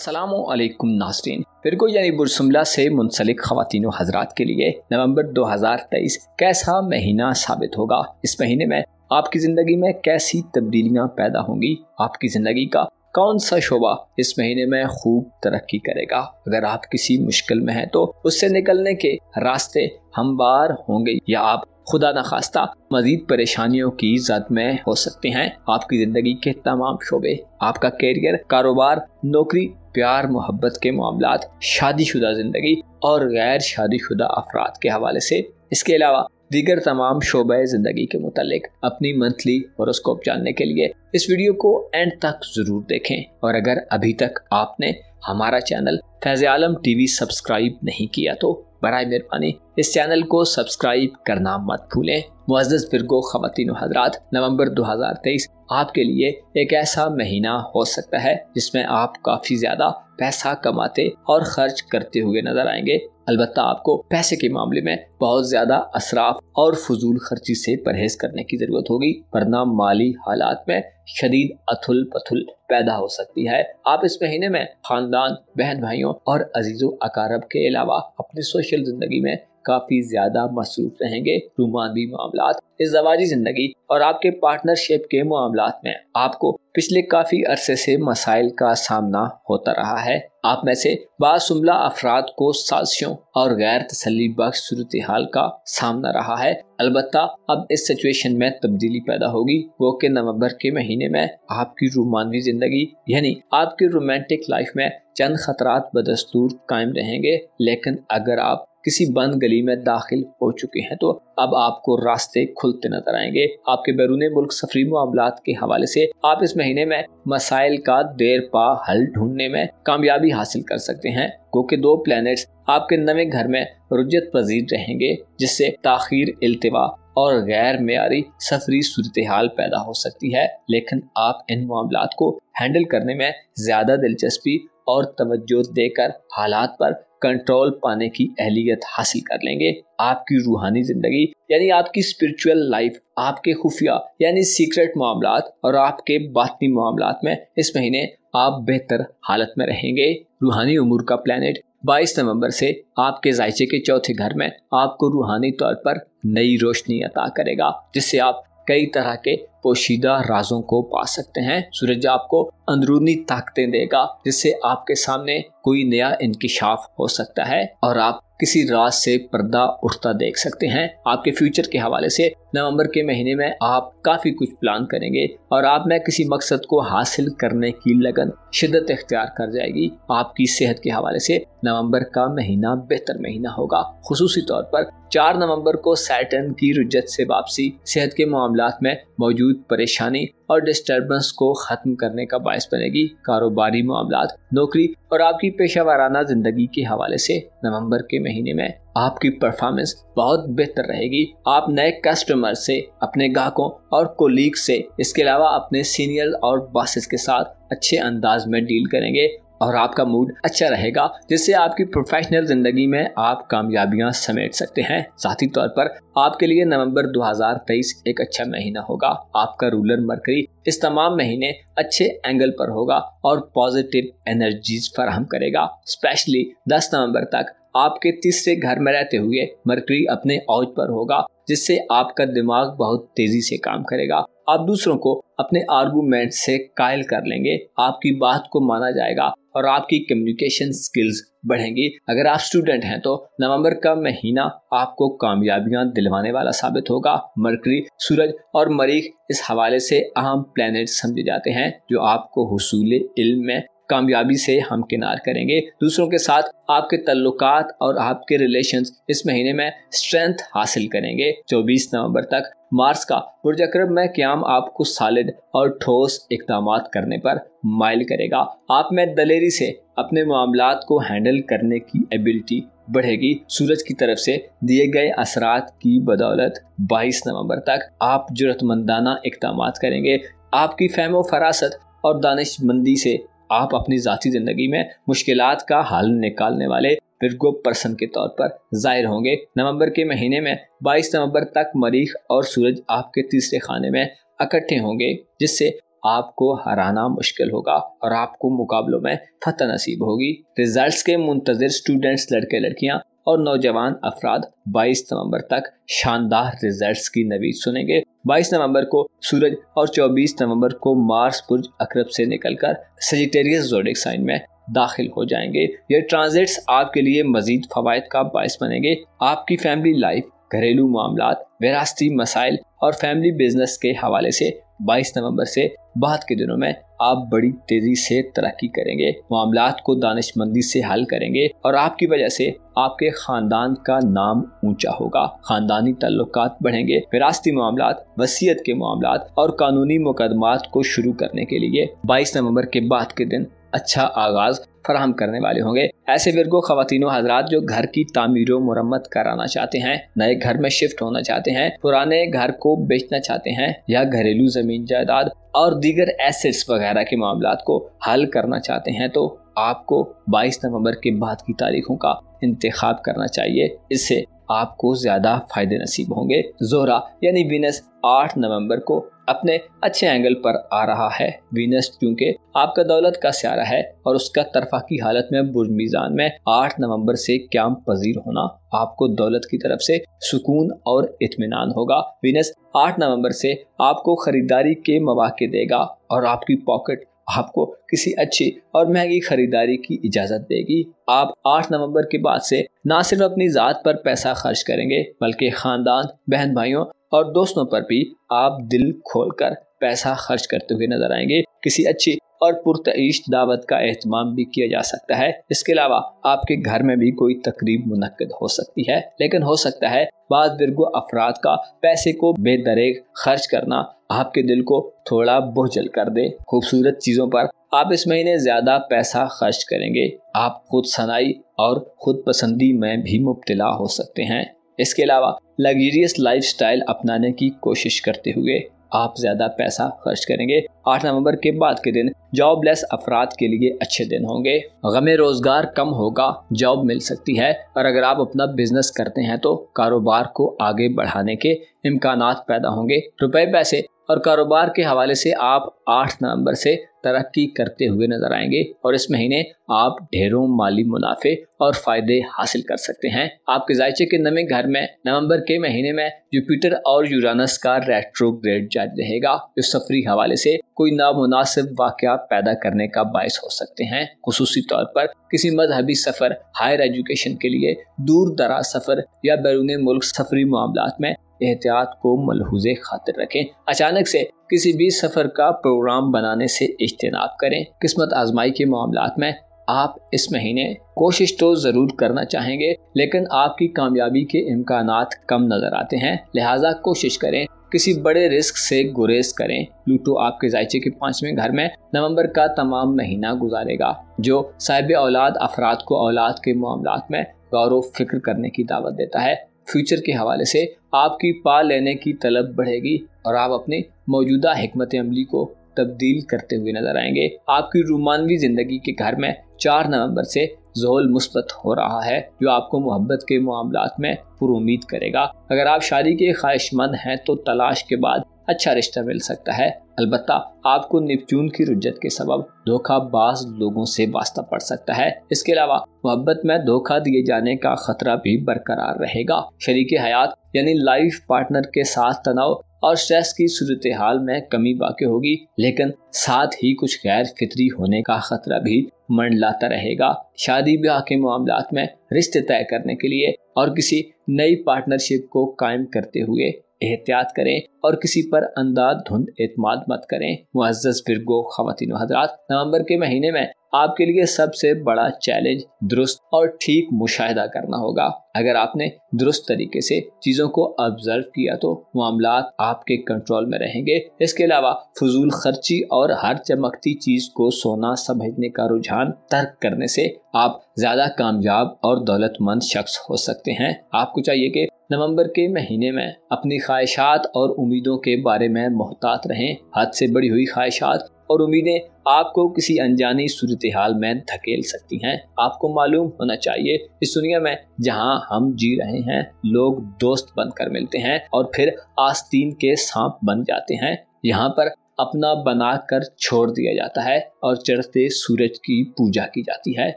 अस्सलाम वालेकुम नाज़रीन। फिरको यानी बुरसुमला से मुंसलिक ख़वातीन व हज़रात के लिए नवंबर 2023 कैसा महीना साबित होगा। इस महीने में आपकी ज़िंदगी में कैसी तब्दीलियाँ पैदा होंगी, आपकी ज़िंदगी का कौन सा शोबा इस महीने में खूब तरक्की करेगा। अगर आप किसी मुश्किल में हैं तो उससे निकलने के रास्ते हमवार होंगे या आप खुदा न खास्ता मजीद परेशानियों की जद में हो सकते हैं। आपकी ज़िंदगी के तमाम शोबे, आपका कैरियर, कारोबार, नौकरी, प्यार मोहब्बत के मामलात, शादीशुदा ज़िंदगी और गैर शादीशुदा अफराद के हवाले से, इसके अलावा दीगर तमाम शोबे ज़िंदगी के मुतालिक अपनी मंथली हॉरोस्कोप जानने के लिए इस वीडियो को एंड तक ज़रूर देखें। और अगर अभी तक आपने हमारा चैनल फैज़ आलम टीवी सब्सक्राइब नहीं किया तो बराए मेहरबानी इस चैनल को सब्सक्राइब करना मत भूलें। मुअज़्ज़ज़ फिरको ख़वातीन व हज़रात, नवंबर 2023 आपके लिए एक ऐसा महीना हो सकता है जिसमें आप काफ़ी ज़्यादा पैसा कमाते और खर्च करते हुए नजर आएंगे। अलबत्ता आपको पैसे के मामले में बहुत ज़्यादा असराफ और फजूल खर्ची से परहेज करने की ज़रूरत होगी, वरना माली हालात में शदीद अथुल पथुल पैदा हो सकती है। आप इस महीने में ख़ानदान, बहन भाइयों और अजीज़ों अकारब के अलावा अपनी सोशल ज़िंदगी में काफ़ी ज़्यादा मसरूफ रहेंगे। रूमानी मामलात, इज़्ज़वाजी ज़िंदगी और आपके पार्टनरशिप के मामलात में आपको पिछले काफ़ी अरसे से मसाइल का सामना होता रहा है। आप में से बाजुमला अफराद को साजिशों और गैर तसल्ली बख्श सूरत हाल का सामना रहा है। अलबत्ता अब इस सिचुएशन में तब्दीली पैदा होगी, वो कि नवंबर के महीने में आपकी रूमानी ज़िंदगी यानी आपकी रोमांटिक लाइफ में चंद खतरात बदस्तूर कायम रहेंगे। लेकिन अगर आप किसी बंद गली में दाखिल हो चुके हैं तो अब आपको रास्ते खुलते नजर आएंगे। आपके बैरून मुल्क सफरी मामलात के हवाले से आप इस महीने में मसाइल का देर पा हल ढूंढने में कामयाबी हासिल कर सकते हैं, क्योंकि दो प्लैनेट्स आपके नए घर में रुजत पजीर रहेंगे, जिससे ताखीर, इल्तिवा और गैर मेयारी सफरी सूरत हाल पैदा हो सकती है। लेकिन आप इन मामलात को हैंडल करने में ज्यादा दिलचस्पी और तवज्जो देकर हालात पर कंट्रोल पाने की अहलियत हासिल कर लेंगे। आपकी रूहानी जिंदगी यानी आपकी स्पिरिचुअल लाइफ, आपके खुफिया यानी सीक्रेट मामलात और आपके बातनी मामलात में इस महीने आप बेहतर हालत में रहेंगे। रूहानी उमूर का प्लैनेट 22 नवंबर से आपके जायचे के चौथे घर में आपको रूहानी तौर पर नई रोशनी अता करेगा, जिससे आप कई तरह के पोशीदा राजों को पा सकते हैं। सूरज आपको अंदरूनी ताकतें देगा, जिससे आपके सामने कोई नया इंकिशाफ हो सकता है और आप किसी राज से पर्दा उठता देख सकते हैं। आपके फ्यूचर के हवाले से नवंबर के महीने में आप काफ़ी कुछ प्लान करेंगे और आप में किसी मकसद को हासिल करने की लगन शिद्दत इख्तियार कर जाएगी। आपकी सेहत के हवाले से नवंबर का महीना बेहतर महीना होगा। खुसूसी तौर पर 4 नवंबर को सैटर्न की रुजत से वापसी सेहत के मामलात में मौजूद परेशानी और डिस्टर्बेंस को ख़त्म करने का बायस बनेगी। कारोबारी मामलात, नौकरी और आपकी पेशा वाराना ज़िंदगी के हवाले से नवंबर के महीने में आपकी परफॉर्मेंस बहुत बेहतर रहेगी। आप नए कस्टमर से, अपने ग्राहकों और कोलीग से, इसके अलावा अपने सीनियर और बॉसेस के साथ अच्छे अंदाज में डील करेंगे और आपका मूड अच्छा रहेगा, जिससे आपकी प्रोफेशनल ज़िंदगी में आप कामयाबियां समेट सकते हैं। साथी तौर पर आपके लिए नवंबर 2023 एक अच्छा महीना होगा। आपका रूलर मरकरी इस तमाम महीने अच्छे एंगल पर होगा और पॉजिटिव एनर्जीज फराहम करेगा। स्पेशली 10 नवंबर तक आपके तीसरे घर में रहते हुए मरकरी अपने औज पर होगा, जिससे आपका दिमाग बहुत तेजी से काम करेगा। आप दूसरों को अपने आर्गूमेंट से कायल कर लेंगे, आपकी बात को माना जाएगा और आपकी कम्युनिकेशन स्किल्स बढ़ेंगी। अगर आप स्टूडेंट हैं तो नवंबर का महीना आपको कामयाबियां दिलवाने वाला साबित होगा। मरकरी, सूरज और मरीख इस हवाले से अहम प्लैनेट समझे जाते हैं, जो आपको हुसूल इल्म में कामयाबी से हमकिनार करेंगे। दूसरों के साथ आपके तल्लुकात और आपके रिलेशंस इस महीने में स्ट्रेंथ हासिल करेंगे। 24 नवंबर तक मार्स का बुर्ज अकरब में क़याम आपको सॉलिड और ठोस इक़दामात करने पर माइल करेगा। आप में दलेरी से अपने मामलात को हैंडल करने की एबिलिटी बढ़ेगी। सूरज की तरफ से दिए गए असरात की बदौलत 22 नवंबर तक आप जुर्रतमंदाना इक़दामात करेंगे। आपकी फहम व फरासत और दानिशमंदी से आप अपनी ज़ाती ज़िंदगी में मुश्किलात का हल निकालने वाले विर्गो पर्सन के तौर पर जाहिर होंगे। नवंबर के महीने में 22 नवंबर तक मरीख और सूरज आपके तीसरे खाने में इकट्ठे होंगे, जिससे آپ کو ہرانا مشکل ہوگا اور آپ کو مقابلوں میں فتح نصیب ہوگی۔ ریزلٹس کے منتظر اسٹوڈنٹس، لڑکے لڑکیاں اور نوجوان افراد 22 نومبر تک شاندار ریزلٹس کی نوید سنیں گے۔ 22 نومبر کو سورج اور 24 نومبر کو مارس برج عقرب سے نکل کر سیجیٹیریس زوڈک سائن میں داخل ہو جائیں گے۔ یہ ٹرانزٹس آپ کے لیے مزید فوائد کا باعث بنیں گے۔ آپ کی فیملی لائف، گھریلو معاملات، وراثتی مسائل اور فیملی بزنس کے حوالے سے 22 نومبر سے بعد کے دنوں میں آپ بڑی تیزی سے ترقی کریں گے، معاملات کو دانش مندی سے حل کریں گے اور آپ کی وجہ سے آپ کے خاندان کا نام اونچا ہوگا، خاندانی تعلقات بڑھیں گے۔ وراثتی معاملات، وصیت کے معاملات اور قانونی مقدمات کو شروع کرنے کے لیے 22 نومبر کے بعد کے دن اچھا آغاز فراہم کرنے والے ہوں گے۔ ایسے ورگو خواتین و حضرات جو گھر کی تعمیر و مرمت کرانا چاہتے ہیں، نئے گھر میں شفٹ ہونا چاہتے ہیں، پرانے گھر کو بیچنا چاہتے ہیں یا گھریلو زمین جائیداد اور دیگر ایسٹس وغیرہ کے معاملات کو حل کرنا چاہتے ہیں، تو آپ کو 22 نومبر کے بعد کی تاریخوں کا انتخاب کرنا چاہیے۔ اس سے آپ کو زیادہ فائدے نصیب ہوں گے۔ زہرہ یعنی وینس 8 نومبر کو اپنے اچھے اینگل پر آ رہا ہے۔ وینس چونکہ آپ کا دولت کا سیارہ ہے اور اس کا طرفہ کی حالت میں برج میزان میں 8 نومبر سے قیام پذیر ہونا آپ کو دولت کی طرف سے سکون اور اطمینان ہوگا۔ وینس 8 نومبر سے آپ کو خریداری کے مواقع دے گا اور آپ کی پاکٹ آپ کو کسی اچھی اور مہنگی خریداری کی اجازت دے گی۔ آپ 8 نومبر کے بعد سے نہ صرف اپنی ذات پر پیسہ خرچ کریں گے بلکہ خاندان، بہن بھائیوں اور دوستوں پر بھی آپ دل کھول کر پیسہ خرچ کرتے ہوئے نظر آئیں گے۔ کسی اچھی اور پرتعیش دعوت کا اہتمام بھی کیا جا سکتا ہے۔ اس کے علاوہ آپ کے گھر میں بھی کوئی تقریب منعقد ہو سکتی ہے، لیکن ہو سکتا ہے بعض ورگو افراد کا پیسے کو بے دریغ خرچ کرنا آپ کے دل کو تھوڑا بوجھل کر دے۔ خوبصورت چیزوں پر آپ اس مہینے زیادہ پیسہ خرچ کریں گے۔ آپ خود صنائی اور خود پسندی میں بھی مبتلا ہو سکتے ہیں۔ اس کے علاوہ لگژریس لائف سٹائل اپنانے کی کوشش کرتے ہوئے آپ زیادہ پیسہ خرچ کریں گے۔ 8 نومبر کے بعد کے دن جاب لیس افراد کے لیے اچھے دن ہوں گے۔ غم روزگار کم ہوگا، جاب مل سکتی ہے اور اگر آپ اپنا بزنس کرتے ہیں تو کاروبار کو آگے بڑھانے کے امکانات پیدا ہوں گے۔ روپے پیسے اور کاروبار کے حوالے سے آپ 8 نومبر سے ترقی کرتے ہوئے نظر آئیں گے اور اس مہینے آپ ڈھیروں مالی منافع اور فائدے حاصل کر سکتے ہیں۔ آپ کے ذائچے کے نویں گھر میں نومبر کے مہینے میں جوپیٹر اور یورانس کا ریٹروگریڈ جاری رہے گا، جو سفری حوالے سے کوئی نامناسب واقعہ پیدا کرنے کا باعث ہو سکتے ہیں۔ خصوصی طور پر کسی مذہبی سفر، ہائر ایجوکیشن کے لیے دور دراز سفر یا بیرون ملک سفری معاملات میں احتیاط کو ملحوظ خاطر رکھیں۔ اچانک سے کسی بھی سفر کا پروگرام بنانے سے اجتناب کریں۔ قسمت آزمائی کے معاملات میں آپ اس مہینے کوشش تو ضرور کرنا چاہیں گے، لیکن آپ کی کامیابی کے امکانات کم نظر آتے ہیں، لہٰذا کوشش کریں کسی بڑے رسک سے گریز کریں۔ پلوٹو آپ کے ذائچے کے 5ویں گھر میں نومبر کا تمام مہینہ گزارے گا، جو صاحب اولاد افراد کو اولاد کے معاملات میں غور و فکر کرنے کی دعوت دیتا ہے۔ فیوچر کے حوالے سے آپ کی پا لینے کی طلب بڑھے گی اور آپ اپنی موجودہ حکمت عملی کو تبدیل کرتے ہوئے نظر آئیں گے۔ آپ کی رومانوی زندگی کے گھر میں 4 نومبر سے زحل مثبت ہو رہا ہے، جو آپ کو محبت کے معاملات میں پر امید کرے گا۔ اگر آپ شادی کے خواہش مند ہیں تو تلاش کے بعد اچھا رشتہ مل سکتا ہے، البتہ آپ کو نیپچون کی رجت کے سبب دھوکہ باز لوگوں سے واسطہ پڑ سکتا ہے۔ اس کے علاوہ محبت میں دھوکہ دیے جانے کا خطرہ بھی برقرار رہے گا۔ شریک حیات یعنی لائف پارٹنر کے ساتھ تناؤ اور سٹریس کی صورتحال میں کمی واقع ہوگی، لیکن ساتھ ہی کچھ غیر فطری ہونے کا خطرہ بھی منڈلاتا رہے گا۔ شادی بیاہ کے معاملات میں رشتے طے کرنے کے لیے اور کسی نئی پارٹنرشپ کو قائم کرتے ہوئے احتیاط کریں اور کسی پر اندھا دھند اعتماد مت کریں۔ معزز ورگو خواتین و حضرات، نومبر کے مہینے میں آپ کے لیے سب سے بڑا چیلنج درست اور ٹھیک مشاہدہ کرنا ہوگا۔ اگر آپ نے درست طریقے سے چیزوں کو آبزرو کیا تو معاملات آپ کے کنٹرول میں رہیں گے۔ اس کے علاوہ فضول خرچی اور ہر چمکتی چیز کو سونا سمجھنے کا رجحان ترک کرنے سے آپ زیادہ کامیاب اور دولت مند شخص ہو سکتے ہیں۔ آپ کو چاہیے کہ نومبر کے مہینے میں اپنی خواہشات اور امیدوں کے بارے میں محتاط رہیں۔ حد سے بڑی ہوئی خواہشات اور امیدیں آپ کو کسی انجانی صورتحال میں دھکیل سکتی ہیں۔ آپ کو معلوم ہونا چاہیے اس دنیا میں جہاں ہم جی رہے ہیں لوگ دوست بن کر ملتے ہیں اور پھر آستین کے سانپ بن جاتے ہیں۔ یہاں پر अपना बना कर छोड़ दिया जाता है और चढ़ते सूरज की पूजा की जाती है।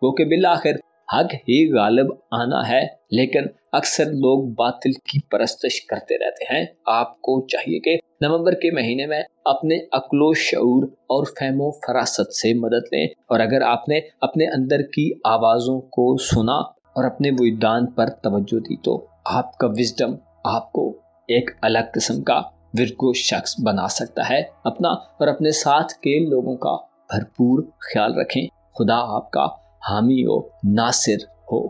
वो कि बिलाखिर हक ही गालिब आना है, लेकिन अक्सर लोग बातिल की परस्तिश करते रहते हैं। आपको चाहिए कि नवंबर के महीने में अपने अक्लो शऊर और फहमो फरासत से मदद लें, और अगर आपने अपने अंदर की आवाज़ों को सुना और अपने वुजदान पर तवज्जो दी तो आपका विजडम आपको एक अलग किस्म का विरगो शख्स बना सकता है। अपना और अपने साथ के लोगों का भरपूर ख्याल रखें। खुदा आपका हामी हो, नासिर हो।